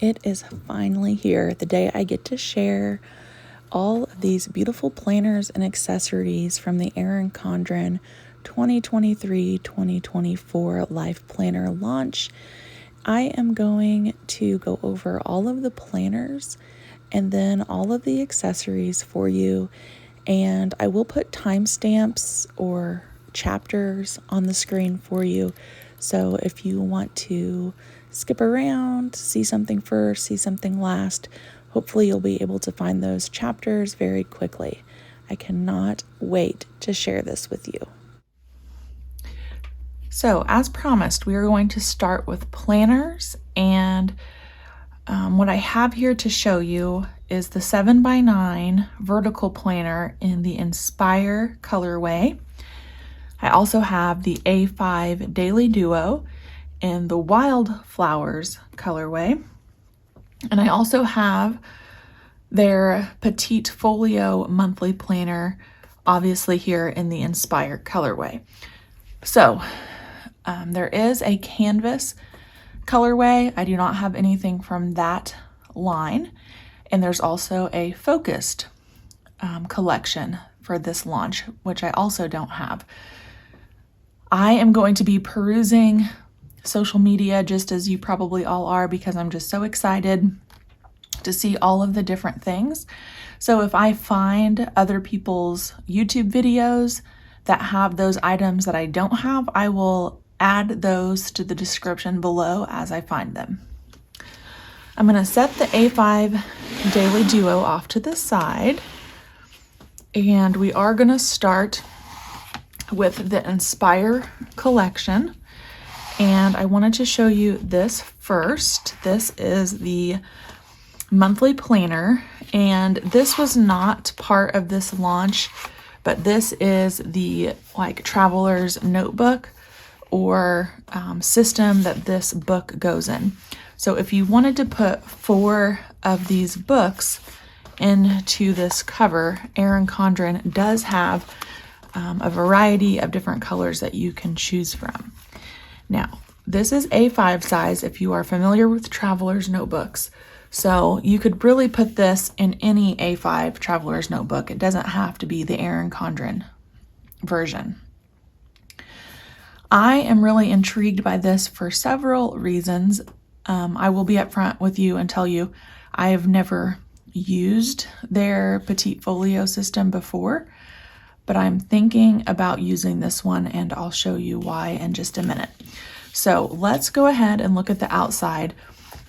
It is finally here, the day I get to share all of these beautiful planners and accessories from the Erin Condren 2023-2024 Life Planner launch. I am going to go over all of the planners and then all of the accessories for you, and I will put timestamps or chapters on the screen for you. So if you want to skip around, see something first, see something last, hopefully you'll be able to find those chapters very quickly. I cannot wait to share this with you. So as promised, we are going to start with planners, and what I have here to show you is the 7x9 vertical planner in the Inspire colorway. I also have the A5 Daily Duo in the Wildflowers colorway. And I also have their Petite Folio monthly planner, obviously here in the Inspire colorway. So there is a canvas colorway. I do not have anything from that line. And there's also a focused collection for this launch, which I also don't have. I am going to be perusing social media just as you probably all are, because I'm just so excited to see all of the different things. So if I find other people's YouTube videos that have those items that I don't have, I will add those to the description below as I find them. I'm going to set the A5 Daily Duo off to the side, and we are going to start with the Inspire collection. And I wanted to show you this first. This is the monthly planner, and this was not part of this launch, but this is the traveler's notebook or system that this book goes in. So if you wanted to put 4 of these books into this cover, Erin Condren does have a variety of different colors that you can choose from. Now, this is A5 size if you are familiar with traveler's notebooks. So you could really put this in any A5 traveler's notebook. It doesn't have to be the Erin Condren version. I am really intrigued by this for several reasons. I will be upfront with you and tell you I have never used their Petite Folio system before, but I'm thinking about using this one, and I'll show you why in just a minute. So let's go ahead and look at the outside.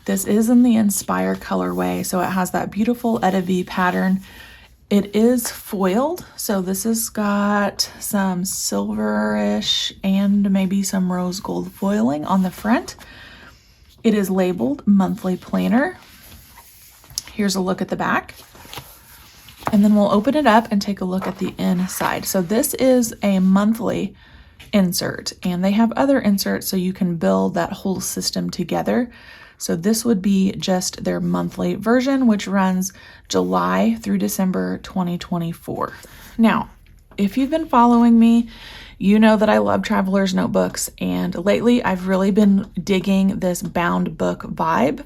This is in the Inspire colorway, so it has that beautiful Eddie pattern. It is foiled, so this has got some silverish and maybe some rose gold foiling on the front. It is labeled Monthly Planner. Here's a look at the back. And then we'll open it up and take a look at the inside. So this is a monthly insert, and they have other inserts so you can build that whole system together. So this would be just their monthly version, which runs July through December 2024. Now, if you've been following me, you know that I love traveler's notebooks, and lately I've really been digging this bound book vibe.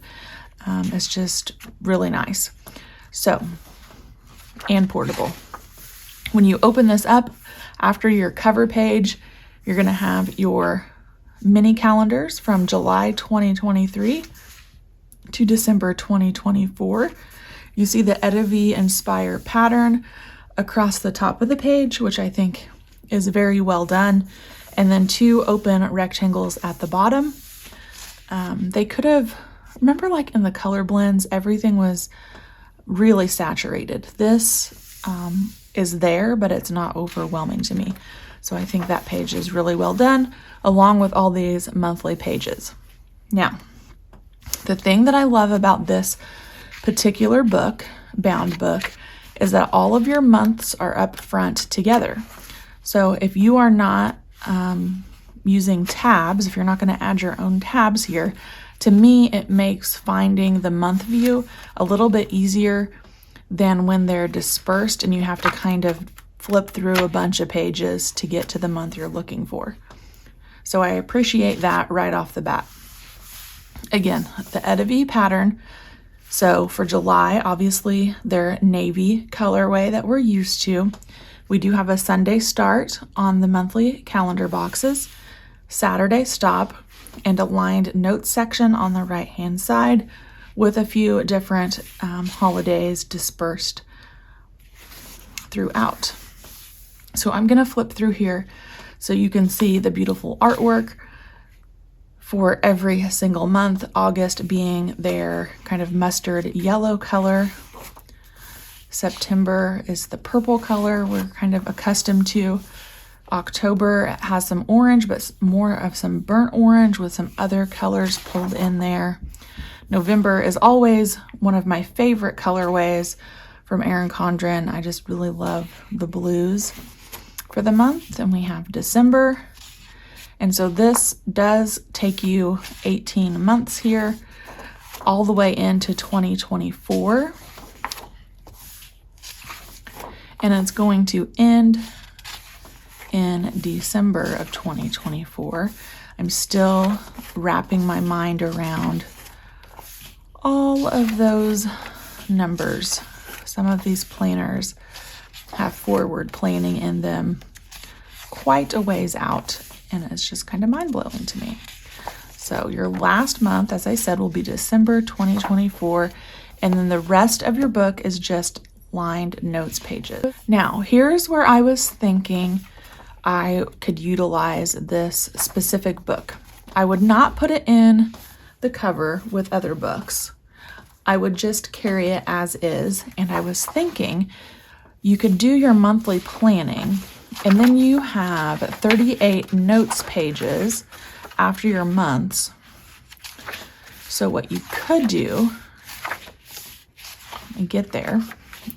It's just really nice. So, and portable. When you open this up, after your cover page, you're going to have your mini calendars from July 2023 to December 2024. You see the Eddie Inspire pattern across the top of the page, which I think is very well done, and then 2 open rectangles at the bottom. They could have, remember in the color blends, everything was really saturated. This is there, but it's not overwhelming to me. So I think that page is really well done, along with all these monthly pages. Now, the thing that I love about this particular book, bound book, is that all of your months are up front together. So if you are not using tabs, if you're not going to add your own tabs here, to me, it makes finding the month view a little bit easier than when they're dispersed and you have to kind of flip through a bunch of pages to get to the month you're looking for. So I appreciate that right off the bat. Again, the Edevi pattern. So for July, obviously their navy colorway that we're used to. We do have a Sunday start on the monthly calendar boxes, Saturday stop, and a lined notes section on the right-hand side with a few different holidays dispersed throughout. So I'm going to flip through here so you can see the beautiful artwork for every single month, August being their kind of mustard yellow color. September is the purple color we're kind of accustomed to. October has some orange, but more of some burnt orange with some other colors pulled in there. November is always one of my favorite colorways from Erin Condren. I just really love the blues for the month. And we have December. And so this does take you 18 months here, all the way into 2024. And it's going to end in December of 2024. I'm still wrapping my mind around all of those numbers. Some of these planners have forward planning in them quite a ways out, and it's just kind of mind-blowing to me. So your last month, as I said, will be December 2024, and then the rest of your book is just lined notes pages. Now, here's where I was thinking I could utilize this specific book. I would not put it in the cover with other books. I would just carry it as is, and I was thinking you could do your monthly planning, and then you have 38 notes pages after your months. So what you could do, and get there,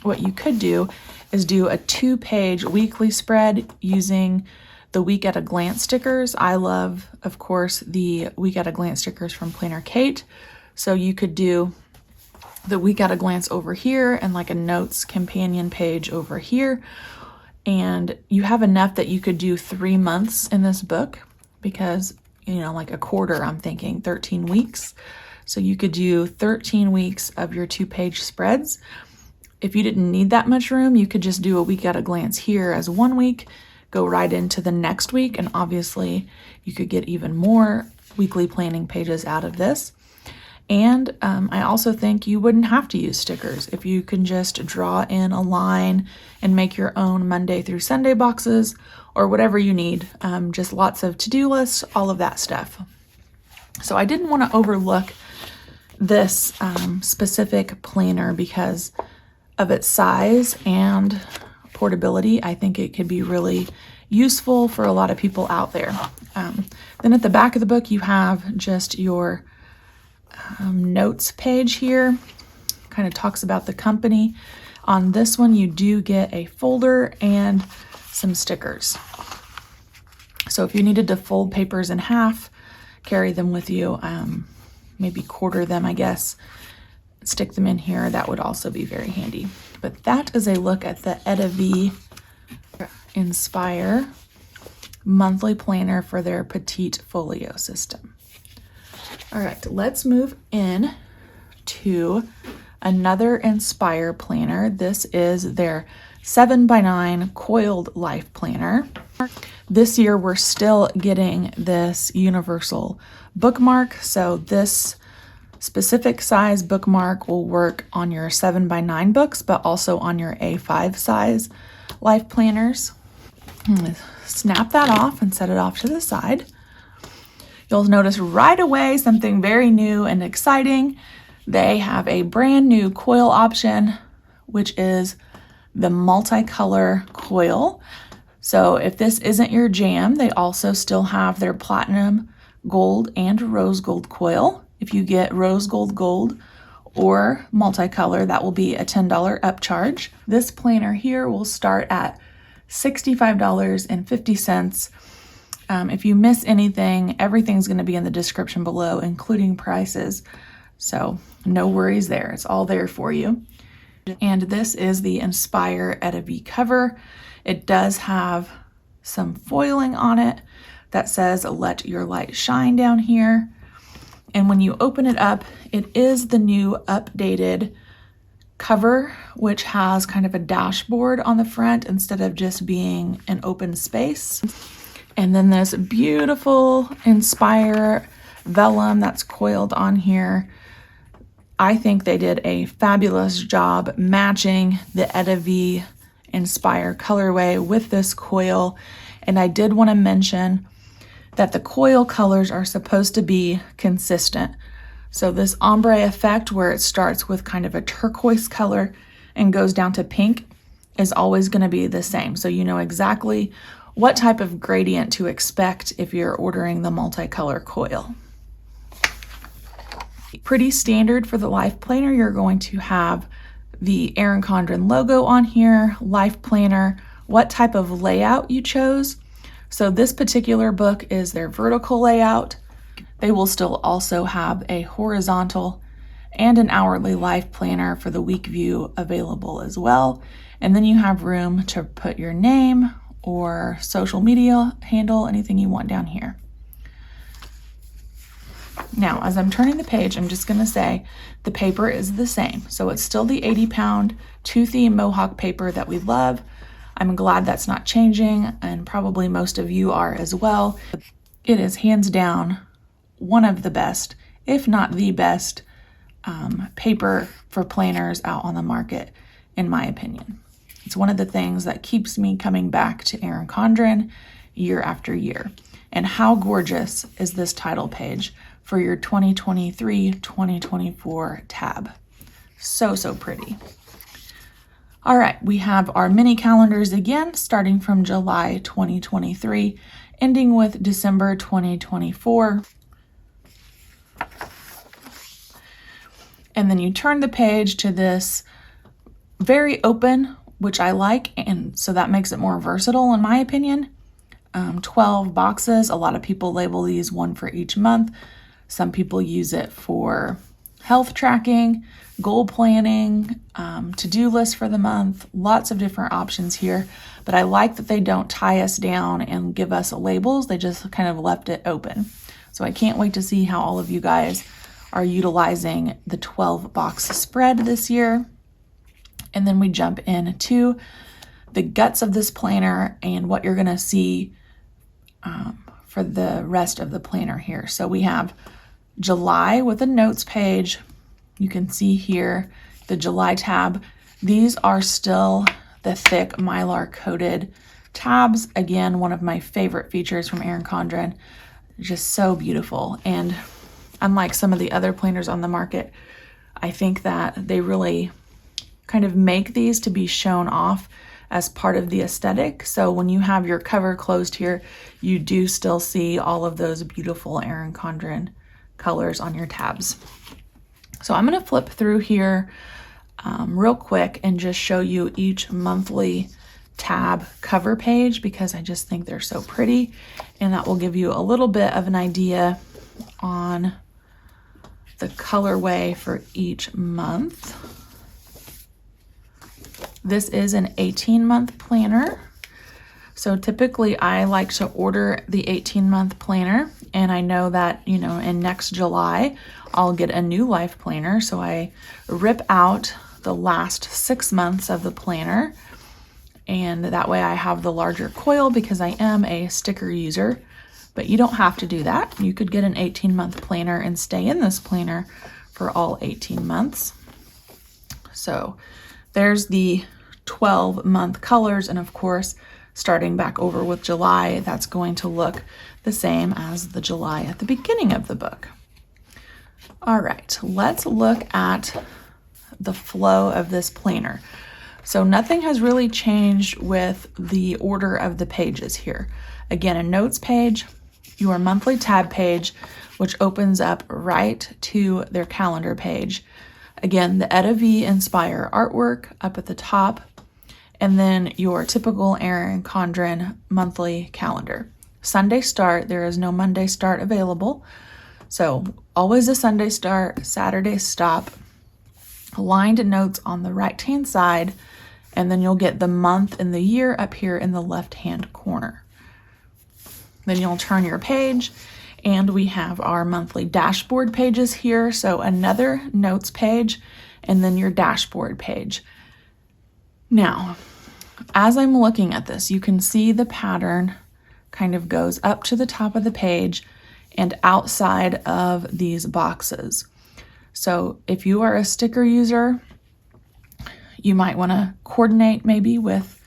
what you could do is do a 2-page weekly spread using the Week at a Glance stickers. I love, of course, the Week at a Glance stickers from Planner Kate. So you could do the Week at a Glance over here and like a notes companion page over here. And you have enough that you could do 3 months in this book because, like a quarter, I'm thinking 13 weeks. So you could do 13 weeks of your 2-page spreads. If you didn't need that much room, you could just do a Week at a Glance here as 1 week, go right into the next week, and obviously you could get even more weekly planning pages out of this. And I also think you wouldn't have to use stickers if you can just draw in a line and make your own Monday through Sunday boxes or whatever you need. Just lots of to-do lists, all of that stuff. So I didn't want to overlook this specific planner because of its size and portability. I think it could be really useful for a lot of people out there. Then at the back of the book, you have just your notes page here. Kind of talks about the company. On this one, you do get a folder and some stickers. So if you needed to fold papers in half, carry them with you, maybe quarter them, I guess, stick them in here, that would also be very handy. But that is a look at the Edevi Inspire monthly planner for their Petite Folio system. All right, let's move in to another Inspire planner. This is their 7x9 coiled life planner. This year, we're still getting this universal bookmark. So this specific size bookmark will work on your 7x9 books, but also on your A5 size life planners. Snap that off and set it off to the side. You'll notice right away something very new and exciting. They have a brand new coil option, which is the multicolor coil. So if this isn't your jam, they also still have their platinum gold and rose gold coil. If you get rose gold gold or multicolor, that will be a $10 upcharge. This planner here will start at $65.50. If you miss anything, everything's going to be in the description below, including prices. So no worries there. It's all there for you. And this is the Inspire Edevi cover. It does have some foiling on it that says, "Let your light shine" down here. And when you open it up, it is the new updated cover, which has kind of a dashboard on the front instead of just being an open space. And then this beautiful Inspire vellum that's coiled on here. I think they did a fabulous job matching the Etta V Inspire colorway with this coil. And I did want to mention that the coil colors are supposed to be consistent. So this ombre effect, where it starts with kind of a turquoise color and goes down to pink, is always going to be the same. So you know exactly what type of gradient to expect if you're ordering the multicolor coil. Pretty standard for the Life Planner, you're going to have the Erin Condren logo on here, Life Planner, what type of layout you chose. So this particular book is their vertical layout. They will still also have a horizontal and an hourly life planner for the week view available as well. And then you have room to put your name or social media handle, anything you want down here. Now, as I'm turning the page, I'm just going to say the paper is the same. So it's still the 80-pound toothy Mohawk paper that we love. I'm glad that's not changing, and probably most of you are as well. It is hands down one of the best, if not the best, paper for planners out on the market, in my opinion. It's one of the things that keeps me coming back to Erin Condren year after year. And how gorgeous is this title page for your 2023-2024 tab. So, so pretty. All right, we have our mini calendars again, starting from July 2023, ending with December 2024. And then you turn the page to this very open, which I like, and so that makes it more versatile in my opinion. 12 boxes. A lot of people label these one for each month. Some people use it for health tracking, goal planning, to-do list for the month, lots of different options here. But I like that they don't tie us down and give us labels. They just kind of left it open. So I can't wait to see how all of you guys are utilizing the 12 box spread this year. And then we jump into the guts of this planner and what you're going to see for the rest of the planner here. So we have July with a notes page. You can see here the July tab. These are still the thick Mylar coated tabs. Again, one of my favorite features from Erin Condren. Just so beautiful. And unlike some of the other planners on the market, I think that they really kind of make these to be shown off as part of the aesthetic. So when you have your cover closed here, you do still see all of those beautiful Erin Condren colors on your tabs. So I'm going to flip through here real quick and just show you each monthly tab cover page because I just think they're so pretty, and that will give you a little bit of an idea on the colorway for each month. This is an 18-month planner. So typically I like to order the 18-month planner, and I know that, you know, in next July, I'll get a new life planner. So I rip out the last 6 months of the planner, and that way I have the larger coil because I am a sticker user, but you don't have to do that. You could get an 18-month planner and stay in this planner for all 18 months. So there's the 12-month colors, and of course, starting back over with July, that's going to look the same as the July at the beginning of the book. All right, let's look at the flow of this planner. So nothing has really changed with the order of the pages here. Again, a notes page, your monthly tab page, which opens up right to their calendar page. Again, the Etta V Inspire artwork up at the top, and then your typical Erin Condren monthly calendar. Sunday start, there is no Monday start available. So always a Sunday start, Saturday stop, aligned notes on the right-hand side, and then you'll get the month and the year up here in the left-hand corner. Then you'll turn your page, And we have our monthly dashboard pages here. So another notes page and then your dashboard page. Now, as I'm looking at this, you can see the pattern kind of goes up to the top of the page and outside of these boxes. So if you are a sticker user, you might want to coordinate maybe with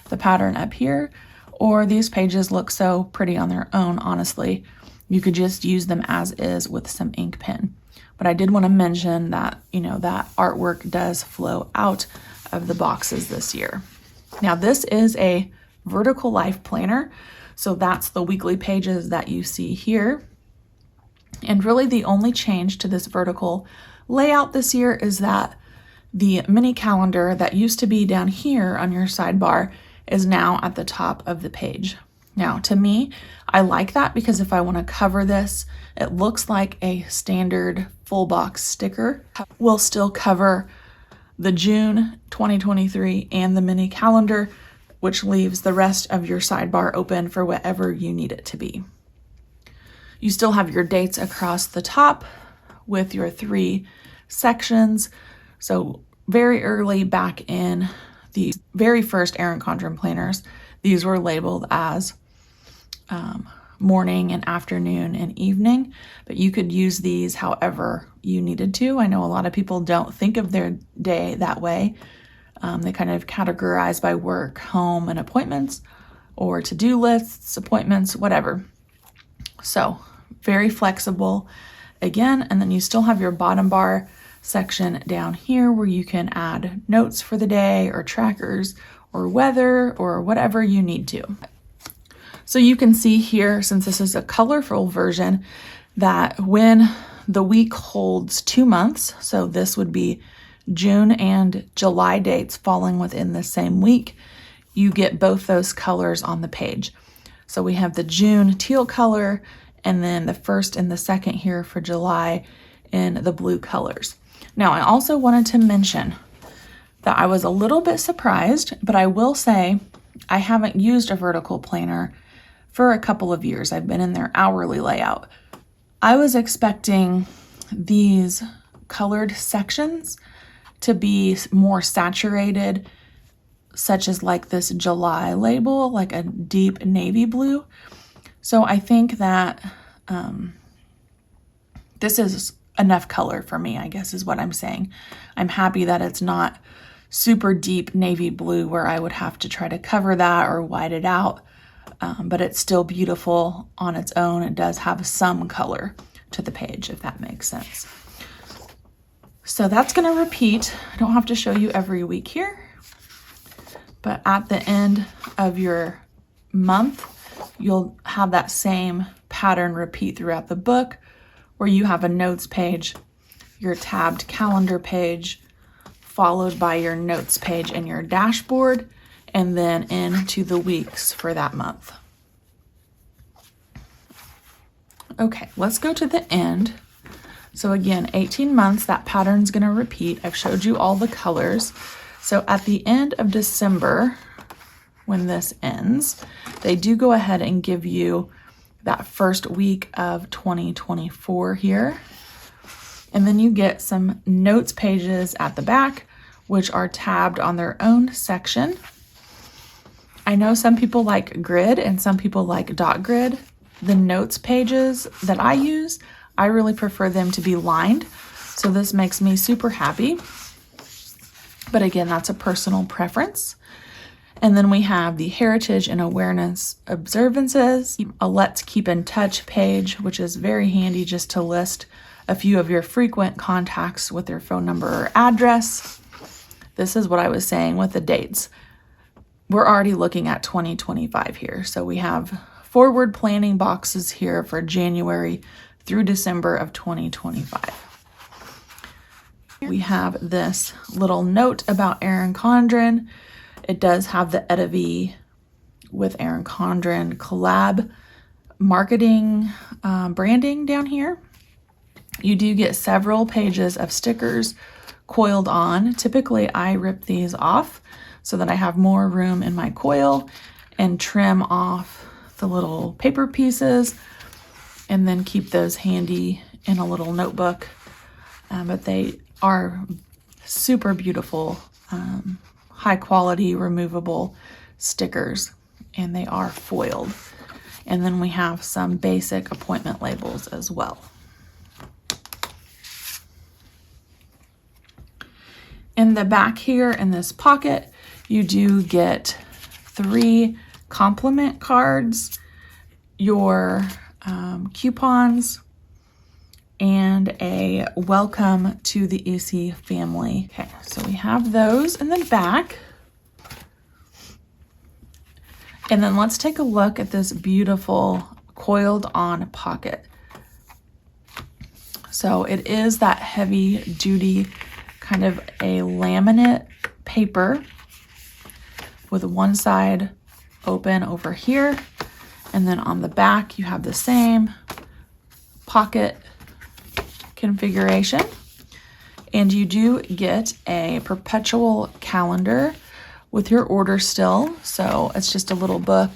the pattern up here, or these pages look so pretty on their own, honestly. You could just use them as is with some ink pen. But I did want to mention that, that artwork does flow out of the boxes this year. Now this is a Vertical Life Planner, so that's the weekly pages that you see here. And really the only change to this vertical layout this year is that the mini calendar that used to be down here on your sidebar is now at the top of the page. Now, to me, I like that because if I want to cover this, it looks like a standard full box sticker. We'll still cover the June 2023 and the mini calendar, which leaves the rest of your sidebar open for whatever you need it to be. You still have your dates across the top with your 3 sections. So very early back in the very first Erin Condren planners, these were labeled as morning and afternoon and evening, but you could use these however you needed to. I know a lot of people don't think of their day that way. They kind of categorize by work, home, and appointments, or to-do lists, appointments, whatever. So very flexible again, and then you still have your bottom bar section down here where you can add notes for the day or trackers or weather or whatever you need to. So you can see here, since this is a colorful version, that when the week holds 2 months, so this would be June and July dates falling within the same week, you get both those colors on the page. So we have the June teal color and then the first and the second here for July in the blue colors. Now, I also wanted to mention that I was a little bit surprised, but I will say I haven't used a vertical planner for a couple of years. I've been in their hourly layout. I was expecting these colored sections to be more saturated, such as like this July label, like a deep navy blue. So I think that this is enough color for me, I guess is what I'm saying. I'm happy that it's not super deep navy blue where I would have to try to cover that or white it out, but it's still beautiful on its own. It does have some color to the page, if that makes sense. So that's going to repeat. I don't have to show you every week here, but at the end of your month, you'll have that same pattern repeat throughout the book, where you have a notes page, your tabbed calendar page, followed by your notes page and your dashboard, and then into the weeks for that month. Okay, let's go to the end. So again, 18 months, that pattern's gonna repeat. I've showed you all the colors. So at the end of December, when this ends, they do go ahead and give you that first week of 2024 here. And then you get some notes pages at the back, which are tabbed on their own section. I know some people like grid and some people like dot grid. The notes pages that I use, I really prefer them to be lined. So this makes me super happy. But again, that's a personal preference. And then we have the Heritage and Awareness Observances, a Let's Keep in Touch page, which is very handy just to list a few of your frequent contacts with their phone number or address. This is what I was saying with the dates. We're already looking at 2025 here. So we have forward planning boxes here for January through December of 2025. We have this little note about Erin Condren. It does have the Etta V with Erin Condren collab marketing branding down here. You do get several pages of stickers coiled on. Typically, I rip these off so that I have more room in my coil and trim off the little paper pieces. and then keep those handy in a little notebook. But they are super beautiful, high quality removable stickers, and they are foiled. And then we have some basic appointment labels as well. In the back here in this pocket, you do get 3 compliment cards, your coupons, and a welcome to the EC family. Okay, so we have those in the back. And then let's take a look at this beautiful coiled on pocket. So it is that heavy duty kind of a laminate paper with one side open over here. And then on the back, you have the same pocket configuration. And you do get a perpetual calendar with your order still. So it's just a little book.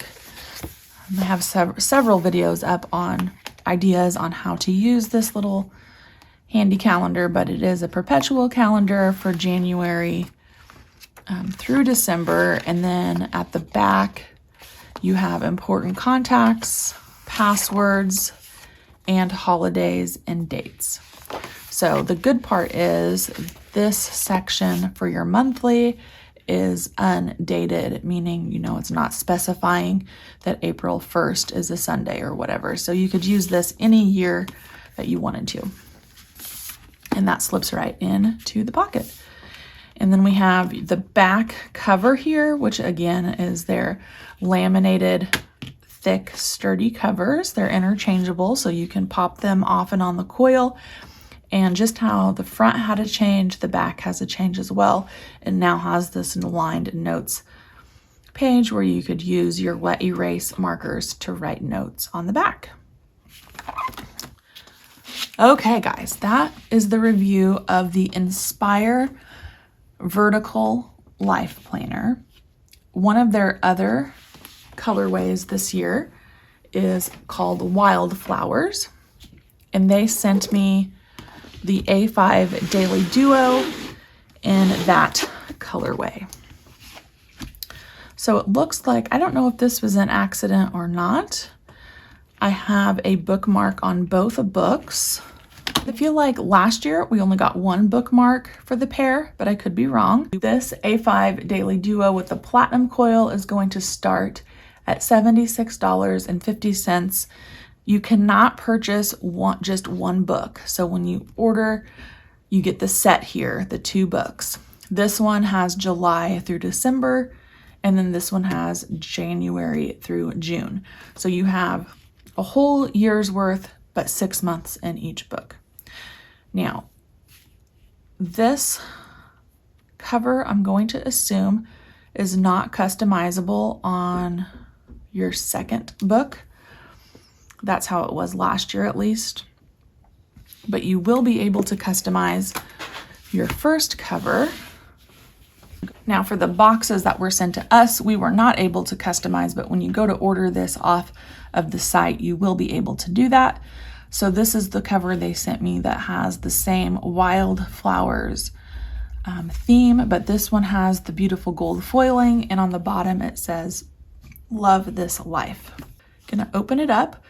I have several videos up on ideas on how to use this little handy calendar, but it is a perpetual calendar for January through December. And then at the back, you have important contacts, passwords, and holidays and dates. So the good part is this section for your monthly is undated, meaning, you know, it's not specifying that April 1st is a Sunday or whatever. So you could use this any year that you wanted to. And that slips right into the pocket. And then we have the back cover here, which again is their laminated, thick, sturdy covers. They're interchangeable, so you can pop them off and on the coil. And just how the front had a change, the back has a change as well. It now has this aligned notes page where you could use your wet erase markers to write notes on the back. Okay, guys, that is the review of the Inspire Vertical Life Planner. One of their other colorways this year is called Wildflowers, and they sent me the A5 Daily Duo in that colorway. So it looks like, I don't know if this was an accident or not. I have a bookmark on both books. I feel like last year we only got 1 bookmark for the pair, but I could be wrong. This A5 Daily Duo with the platinum coil is going to start at $76.50. You cannot purchase just one book. So when you order, you get the set here, the 2 books. This one has July through December, and then this one has January through June. So you have a whole year's worth, but 6 months in each book. Now, this cover, I'm going to assume, is not customizable on your second book. That's how it was last year, at least. But you will be able to customize your first cover. Now, for the boxes that were sent to us, we were not able to customize, but when you go to order this off of the site, you will be able to do that. So this is the cover they sent me that has the same Wildflowers theme, but this one has the beautiful gold foiling, and on the bottom it says, "Love this life." Gonna open it up,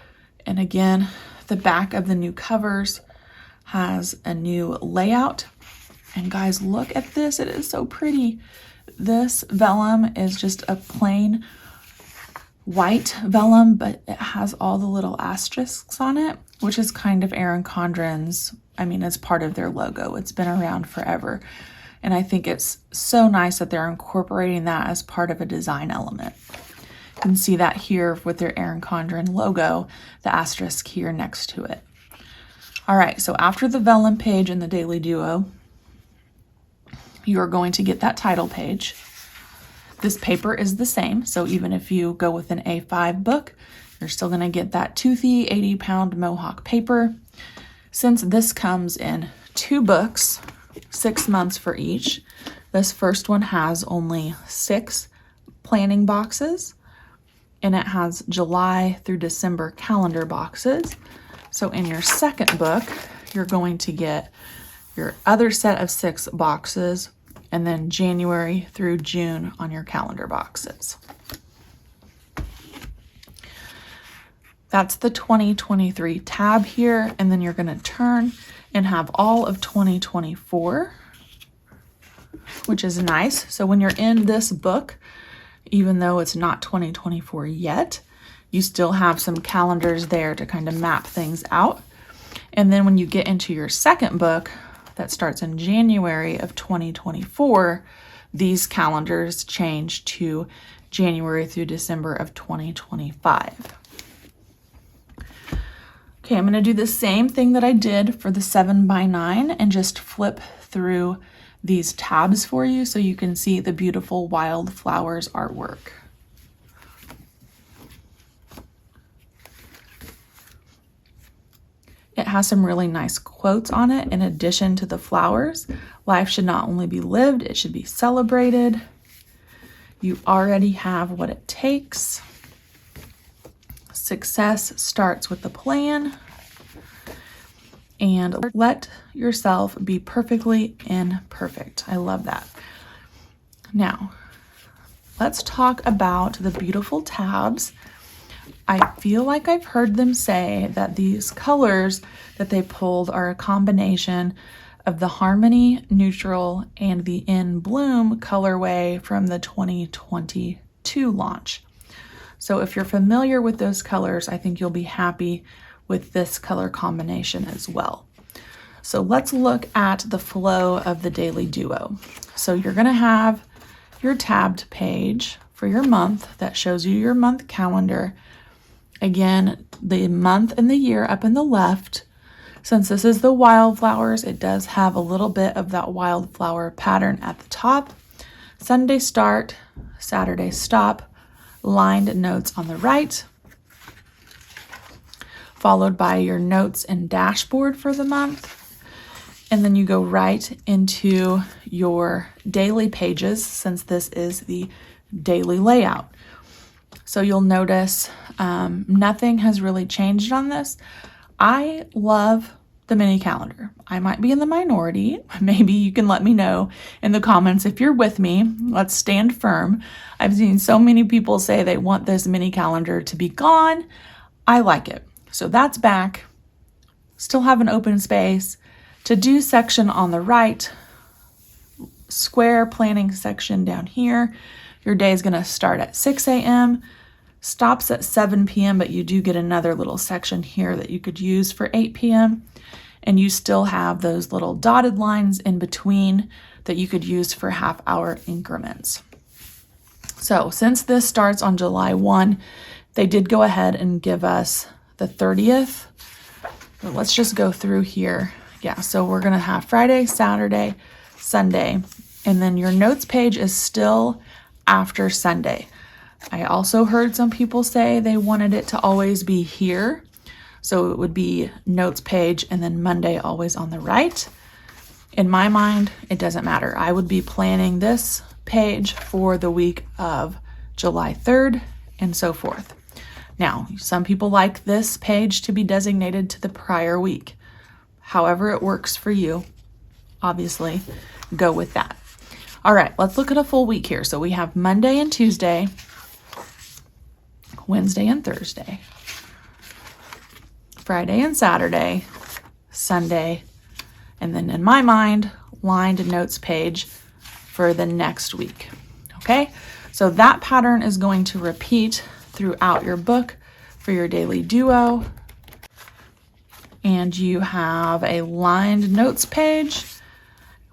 and again, the back of the new covers has a new layout. And guys, look at this, it is so pretty. This vellum is just a plain white vellum, but it has all the little asterisks on it, which is kind of Erin Condren's, it's part of their logo. It's been around forever. And I think it's so nice that they're incorporating that as part of a design element. You can see that here with their Erin Condren logo, the asterisk here next to it. All right, so after the vellum page in the Daily Duo, you are going to get that title page. This paper is the same, so even if you go with an A5 book, you're still going to get that toothy 80-pound Mohawk paper. Since this comes in 2 books, 6 months for each, this first one has only 6 planning boxes, and it has July through December calendar boxes. So in your second book, you're going to get your other set of 6 boxes, and then January through June on your calendar boxes. That's the 2023 tab here, and then you're going to turn and have all of 2024, which is nice. So when you're in this book, even though it's not 2024 yet, you still have some calendars there to kind of map things out. And then when you get into your second book that starts in January of 2024, these calendars change to January through December of 2025. Okay, I'm going to do the same thing that I did for the 7x9 and just flip through these tabs for you so you can see the beautiful Wildflowers artwork. It has some really nice quotes on it in addition to the flowers. Life should not only be lived, it should be celebrated. You already have what it takes. Success starts with the plan. And let yourself be perfectly imperfect. I love that. Now, let's talk about the beautiful tabs. I feel like I've heard them say that these colors that they pulled are a combination of the Harmony, Neutral, and the In Bloom colorway from the 2022 launch. So if you're familiar with those colors, I think you'll be happy with this color combination as well. So let's look at the flow of the Daily Duo. So you're going to have your tabbed page for your month that shows you your month calendar. Again, the month and the year up in the left. Since this is the Wildflowers, it does have a little bit of that wildflower pattern at the top. Sunday start, Saturday stop, lined notes on the right, followed by your notes and dashboard for the month. And then you go right into your daily pages since this is the daily layout. So you'll notice nothing has really changed on this. I love the mini calendar. I might be in the minority. Maybe you can let me know in the comments if you're with me. Let's stand firm. I've seen so many people say they want this mini calendar to be gone. I like it. So that's back. Still have an open space. To-do section on the right. Square planning section down here. Your day is going to start at 6 a.m. Stops at 7 p.m., but you do get another little section here that you could use for 8 p.m. And you still have those little dotted lines in between that you could use for half-hour increments. So since this starts on July 1, they did go ahead and give us the 30th. But let's just go through here. Yeah, so we're going to have Friday, Saturday, Sunday, and then your notes page is still after Sunday. I also heard some people say they wanted it to always be here. So it would be notes page and then Monday always on the right. In my mind, it doesn't matter. I would be planning this page for the week of July 3rd and so forth. Now, some people like this page to be designated to the prior week. However it works for you, obviously, go with that. All right, let's look at a full week here. So we have Monday and Tuesday, Wednesday and Thursday, Friday and Saturday, Sunday, and then in my mind, lined notes page for the next week. Okay, so that pattern is going to repeat throughout your book for your daily duo. And you have a lined notes page,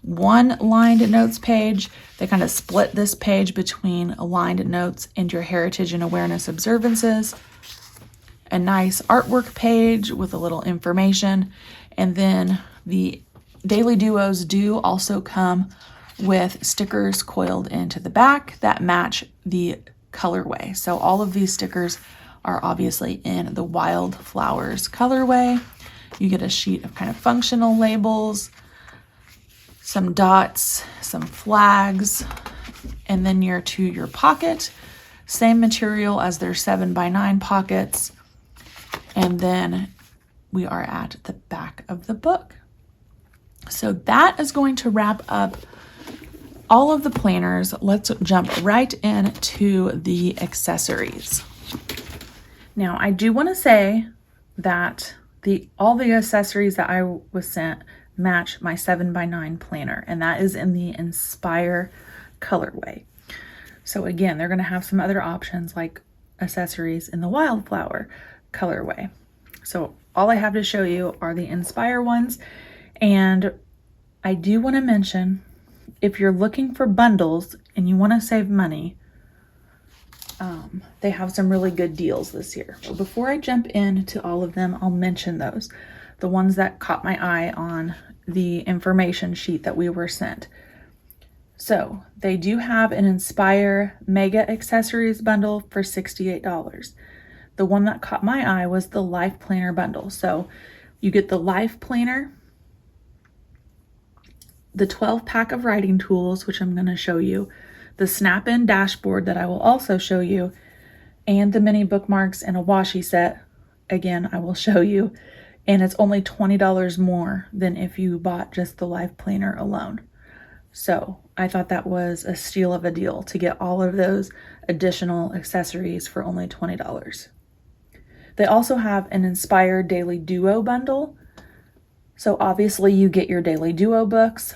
one lined notes page. They kind of split this page between aligned notes and your heritage and awareness observances. A nice artwork page with a little information. And then the daily duos do also come with stickers coiled into the back that match the colorway. So all of these stickers are obviously in the Wildflowers colorway. You get a sheet of kind of functional labels, some dots, some flags, and then you're to your pocket. Same material as their 7x9 pockets. And then we are at the back of the book. So that is going to wrap up all of the planners. Let's jump right into the accessories. Now, I do want to say that all the accessories that I was sent match my 7x9 planner, and that is in the Inspire colorway. So again, they're going to have some other options like accessories in the Wildflower colorway. So all I have to show you are the Inspire ones. And I do want to mention, if you're looking for bundles and you want to save money, they have some really good deals this year. But before I jump into all of them, I'll mention those. The ones that caught my eye on the information sheet that we were sent. So they do have an Inspire Mega Accessories bundle for $68. The one that caught my eye was the Life Planner bundle. So you get the Life Planner, the 12-pack of writing tools, which I'm going to show you, the snap-in dashboard that I will also show you, and the mini bookmarks and a washi set. Again, I will show you. And it's only $20 more than if you bought just the Life Planner alone. So I thought that was a steal of a deal to get all of those additional accessories for only $20. They also have an Inspire Daily Duo bundle. So obviously you get your Daily Duo books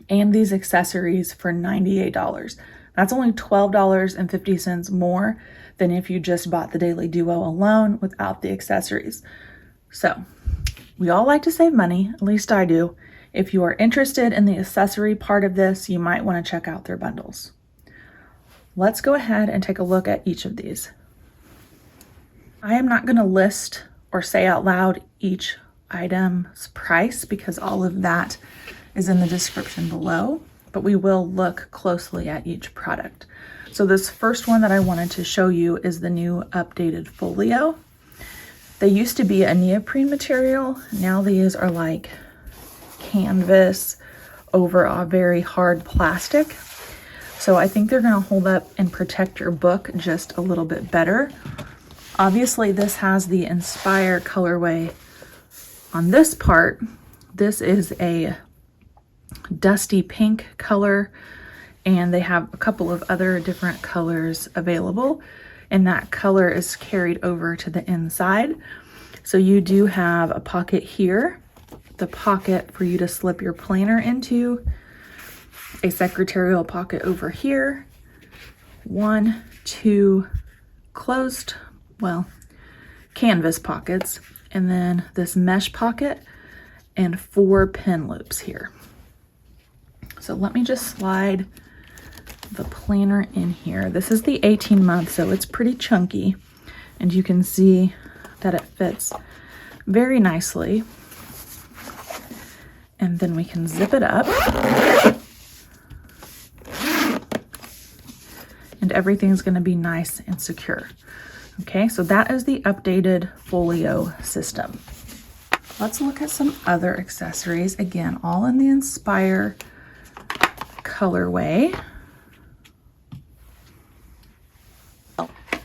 and these accessories for $98. That's only $12.50 more than if you just bought the Daily Duo alone without the accessories. So we all like to save money, at least I do. If you are interested in the accessory part of this, you might want to check out their bundles. Let's go ahead and take a look at each of these. I am not going to list or say out loud each item's price because all of that is in the description below, but we will look closely at each product. So this first one that I wanted to show you is the new updated Folio. They used to be a neoprene material. Now these are like canvas over a very hard plastic. So I think they're going to hold up and protect your book just a little bit better. Obviously, this has the Inspire colorway on this part. This is a dusty pink color, and they have a couple of other different colors available, and that color is carried over to the inside. So you do have a pocket here, the pocket for you to slip your planner into, a secretarial pocket over here, 1, 2 closed, well, canvas pockets, and then this mesh pocket and 4 pin loops here. So let me just slide the planner in here. This is the 18-month, so it's pretty chunky, and you can see that it fits very nicely. And then we can zip it up, and everything's going to be nice and secure. Okay, so that is the updated Folio system. Let's look at some other accessories. Again, all in the Inspire colorway.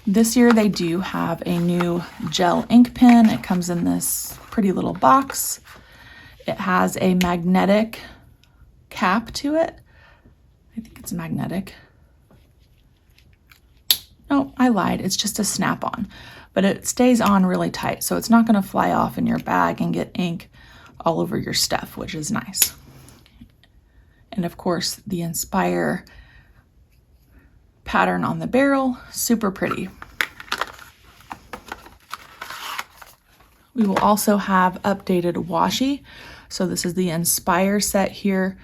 This year they do have a new gel ink pen. It comes in this pretty little box. It has a magnetic cap to it. I think it's magnetic. No, I lied. It's just a snap-on, but it stays on really tight, so it's not going to fly off in your bag and get ink all over your stuff, which is nice. And of course, the Inspire pattern on the barrel, super pretty. We will also have updated washi. So this is the Inspire set here.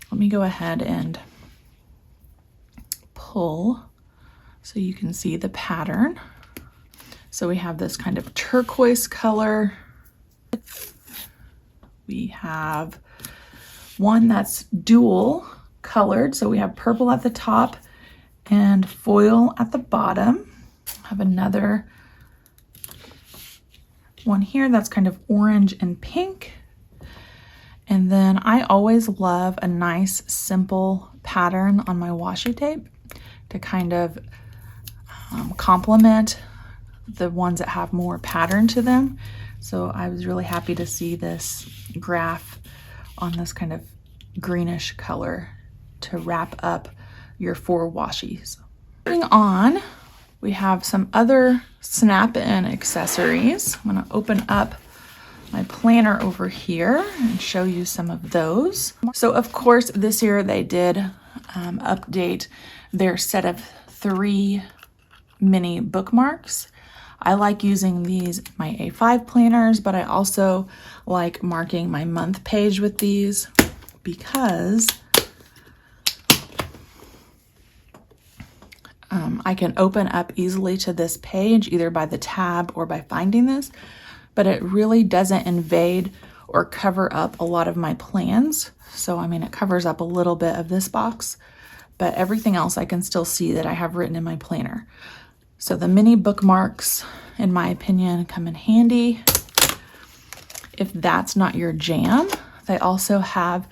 Let me go ahead and pull so you can see the pattern. So we have this kind of turquoise color. We have one that's dual colored. So we have purple at the top and foil at the bottom. Have another one here that's kind of orange and pink. And then I always love a nice simple pattern on my washi tape to kind of complement the ones that have more pattern to them. So I was really happy to see this graph on this kind of greenish color to wrap up your 4 washies. Moving on, we have some other snap-in accessories. I'm gonna open up my planner over here and show you some of those. So of course this year they did update their set of 3 mini bookmarks. I like using these, my A5 planners, but I also like marking my month page with these because I can open up easily to this page either by the tab or by finding this, but it really doesn't invade or cover up a lot of my plans. So I mean, it covers up a little bit of this box, but everything else I can still see that I have written in my planner. So the mini bookmarks, in my opinion, come in handy. If that's not your jam, they also have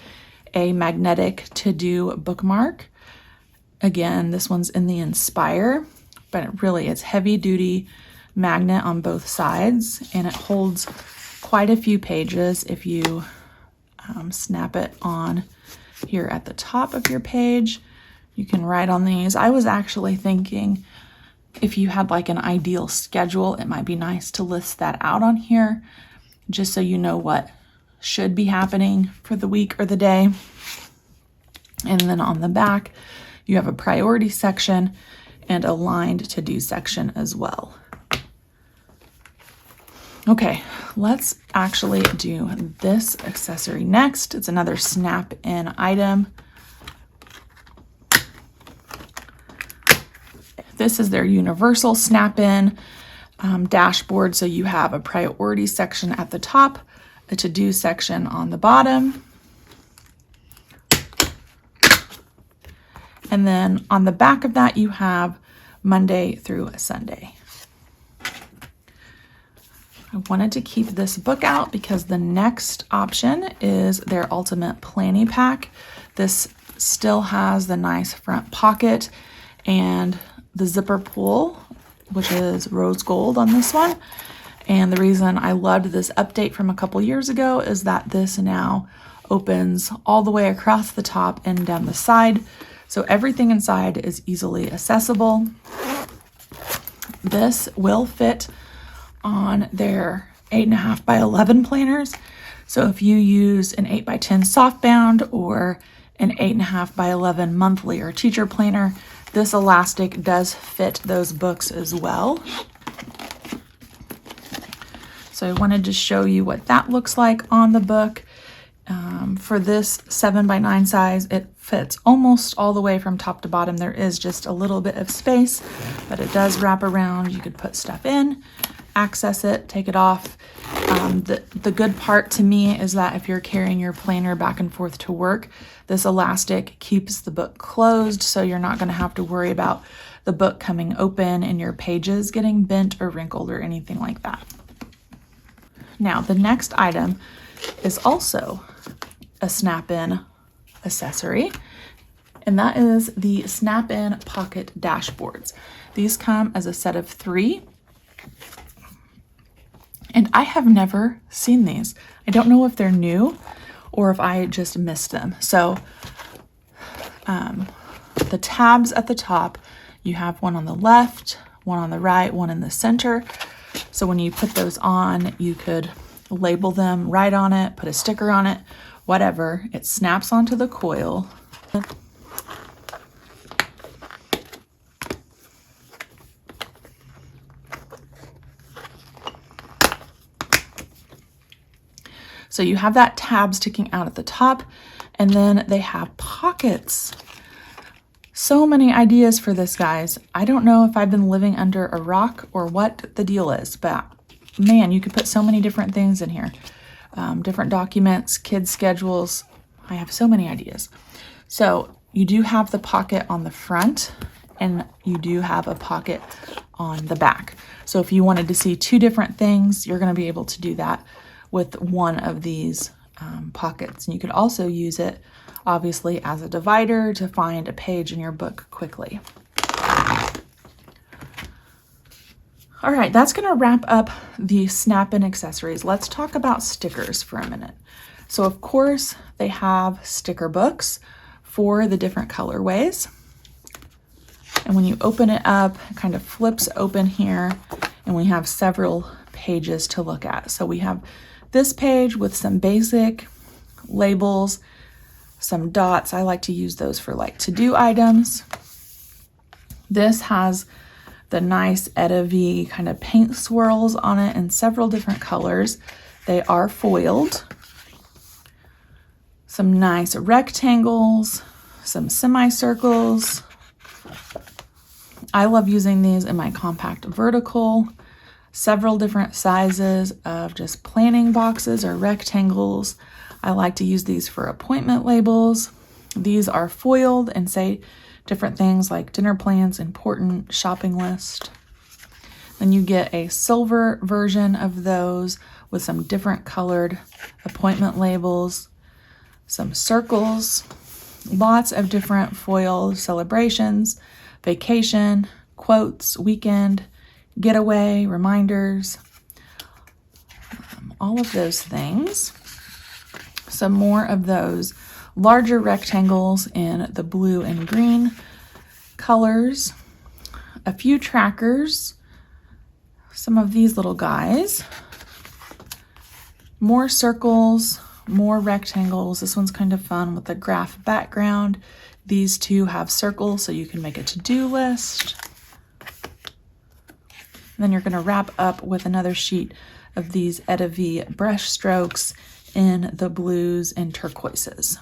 a magnetic to-do bookmark. Again, this one's in the Inspire, but it's heavy duty magnet on both sides, and it holds quite a few pages if you snap it on here at the top of your page. You can write on these. I was actually thinking if you had like an ideal schedule, it might be nice to list that out on here just so you know what should be happening for the week or the day. And then on the back, you have a priority section and a lined to-do section as well. Okay, let's actually do this accessory next. It's another snap-in item. This is their universal snap-in dashboard. So you have a priority section at the top, a to-do section on the bottom, and then on the back of that you have Monday through Sunday. I wanted to keep this book out because the next option is their Ultimate Planning Pack. This still has the nice front pocket and the zipper pull, which is rose gold on this one. And the reason I loved this update from a couple years ago is that this now opens all the way across the top and down the side. So everything inside is easily accessible. This will fit on their 8.5 by 11 planners. So if you use an 8 by 10 softbound or an 8.5 by 11 monthly or teacher planner, this elastic does fit those books as well. So I wanted to show you what that looks like on the book. For this 7 by 9 size, it fits almost all the way from top to bottom. There is just a little bit of space, but it does wrap around. You could put stuff in, access it, take it off. The good part to me is that if you're carrying your planner back and forth to work, this elastic keeps the book closed, so you're not going to have to worry about the book coming open and your pages getting bent or wrinkled or anything like that. Now, the next item is also a snap-in accessory, and that is the snap-in pocket dashboards. These come as a set of 3. And I have never seen these. I don't know if they're new or if I just missed them. So the tabs at the top, you have one on the left, one on the right, one in the center. So when you put those on, you could label them, write on it, put a sticker on it, whatever. It snaps onto the coil. So you have that tab sticking out at the top, and then they have pockets. So many ideas for this, guys. I don't know if I've been living under a rock or what the deal is, but man, you could put so many different things in here. Different documents, kids' schedules. I have so many ideas. So you do have the pocket on the front, and you do have a pocket on the back. So if you wanted to see 2 different things, you're going to be able to do that with one of these pockets. And you could also use it, obviously, as a divider to find a page in your book quickly. All right, that's gonna wrap up the snap-in accessories. Let's talk about stickers for a minute. So of course, they have sticker books for the different colorways. And when you open it up, it kind of flips open here, and we have several pages to look at. So we have this page with some basic labels, some dots. I like to use those for like to-do items. This has the nice Eddie kind of paint swirls on it in several different colors. They are foiled. Some nice rectangles, some semicircles. I love using these in my compact vertical. Several different sizes of just planning boxes or rectangles. I like to use these for appointment labels. These are foiled and say different things like dinner plans, important, shopping list. Then you get a silver version of those with some different colored appointment labels, some circles, lots of different foil celebrations, vacation, quotes, weekend, getaway, reminders, all of those things. Some more of those larger rectangles in the blue and green colors, a few trackers, some of these little guys, more circles, more rectangles. This one's kind of fun with the graph background. These two have circles so you can make a to-do list. And then you're going to wrap up with another sheet of these Eddie brush strokes in the blues and turquoises.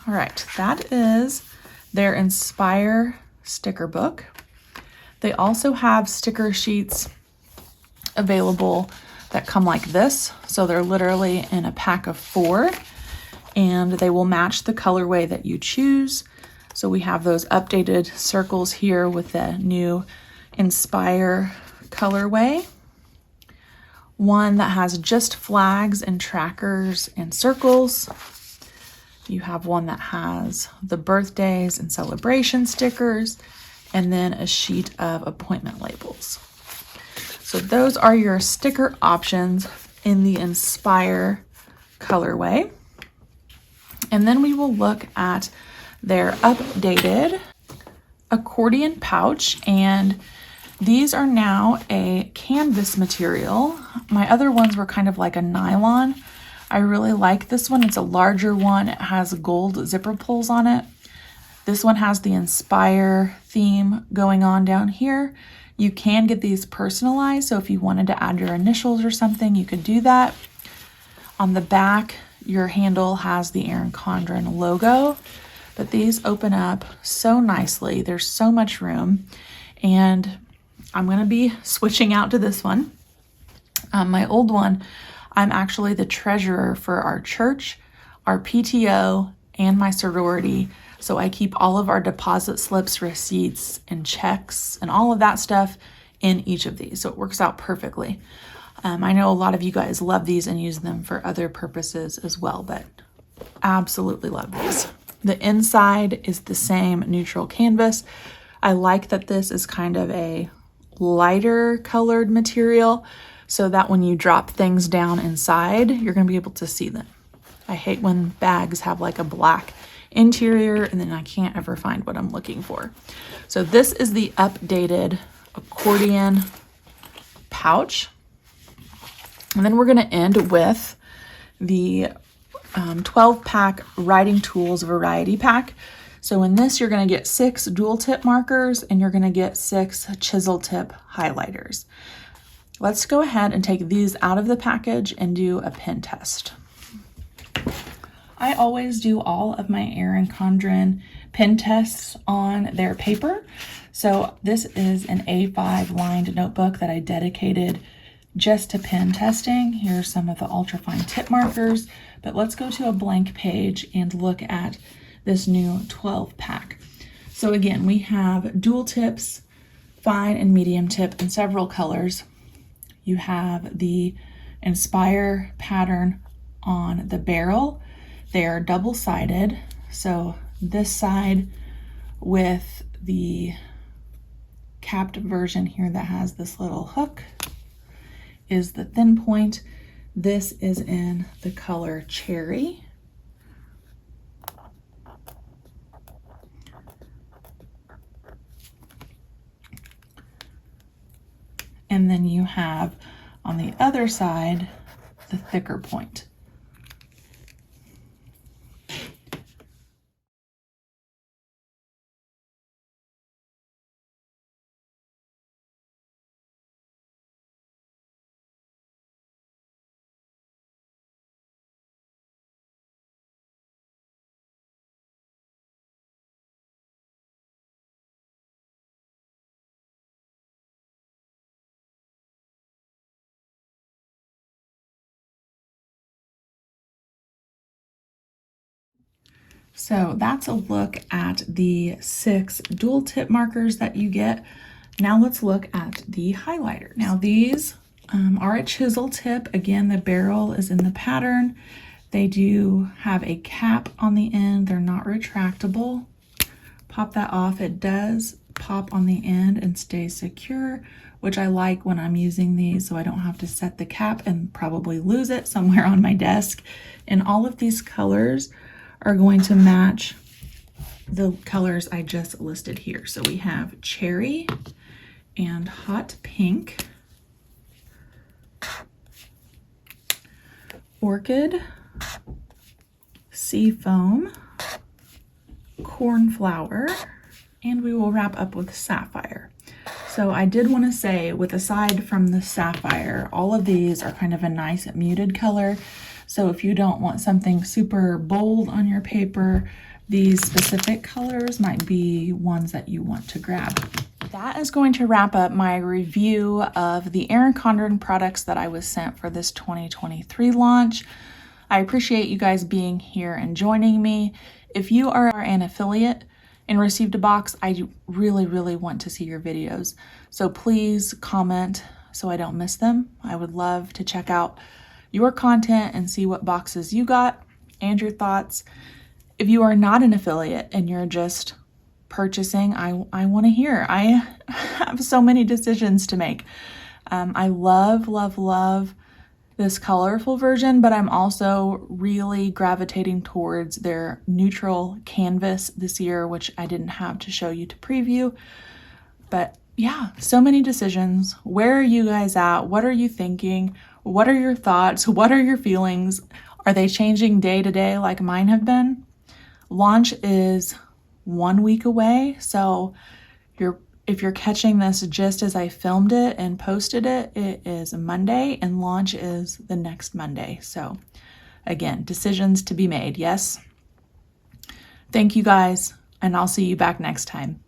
All right, that is their Inspire sticker book. They also have sticker sheets available that come like this. So they're literally in a pack of 4, and they will match the colorway that you choose. So we have those updated circles here with the new Inspire colorway. One that has just flags and trackers and circles. You have one that has the birthdays and celebration stickers, and then a sheet of appointment labels. So those are your sticker options in the Inspire colorway. And then we will look at their updated accordion pouch, and these are now a canvas material. My other ones were kind of like a nylon. I really like this one. It's a larger one. It has gold zipper pulls on it. This one has the Inspire theme going on down here. You can get these personalized, so if you wanted to add your initials or something, you could do that. On the back, your handle has the Erin Condren logo, but these open up so nicely. There's so much room, and I'm going to be switching out to this one. My old one, I'm actually the treasurer for our church, our PTO, and my sorority. So I keep all of our deposit slips, receipts, and checks, and all of that stuff in each of these. So it works out perfectly. I know a lot of you guys love these and use them for other purposes as well, but absolutely love these. The inside is the same neutral canvas. I like that this is kind of a lighter colored material so that when you drop things down inside, you're going to be able to see them. I hate when bags have like a black interior and then I can't ever find what I'm looking for. So this is the updated accordion pouch. And then we're going to end with the 12-pack writing tools variety pack. So in this, you're going to get 6 dual tip markers and you're going to get 6 chisel tip highlighters. Let's go ahead and take these out of the package and do a pen test. I always do all of my Erin Condren pen tests on their paper. So this is an A5 lined notebook that I dedicated just to pen testing. Here's some of the ultrafine tip markers, but let's go to a blank page and look at this new 12 pack. So again, we have dual tips, fine and medium tip in several colors. You have the Inspire pattern on the barrel. They are double-sided. So this side with the capped version here that has this little hook is the thin point. This is in the color Cherry. And then you have on the other side the thicker point. So that's a look at the 6 dual tip markers that you get. Now let's look at the highlighters. Now these are a chisel tip. Again, the barrel is in the pattern. They do have a cap on the end. They're not retractable. Pop that off. It does pop on the end and stay secure, which I like when I'm using these so I don't have to set the cap and probably lose it somewhere on my desk. And all of these colors are going to match the colors I just listed here. So we have Cherry and Hot Pink, Orchid, Seafoam, Cornflower, and we will wrap up with Sapphire. So I did want to say, with aside from the Sapphire, all of these are kind of a nice muted color. So if you don't want something super bold on your paper, these specific colors might be ones that you want to grab. That is going to wrap up my review of the Erin Condren products that I was sent for this 2023 launch. I appreciate you guys being here and joining me. If you are an affiliate and received a box, I really want to see your videos. So please comment so I don't miss them. I would love to check out your content and see what boxes you got and your thoughts. If you are not an affiliate and you're just purchasing, I want to hear. I have so many decisions to make. I love this colorful version, but I'm also really gravitating towards their neutral canvas this year, which I didn't have to show you to preview. But yeah, so many decisions. Where are you guys at? What are you thinking? What are your thoughts? What are your feelings? Are they changing day to day like mine have been? Launch is 1 week away, so if you're catching this just as I filmed it and posted it, it is Monday, and launch is the next Monday. So again, decisions to be made, yes? Thank you guys, and I'll see you back next time.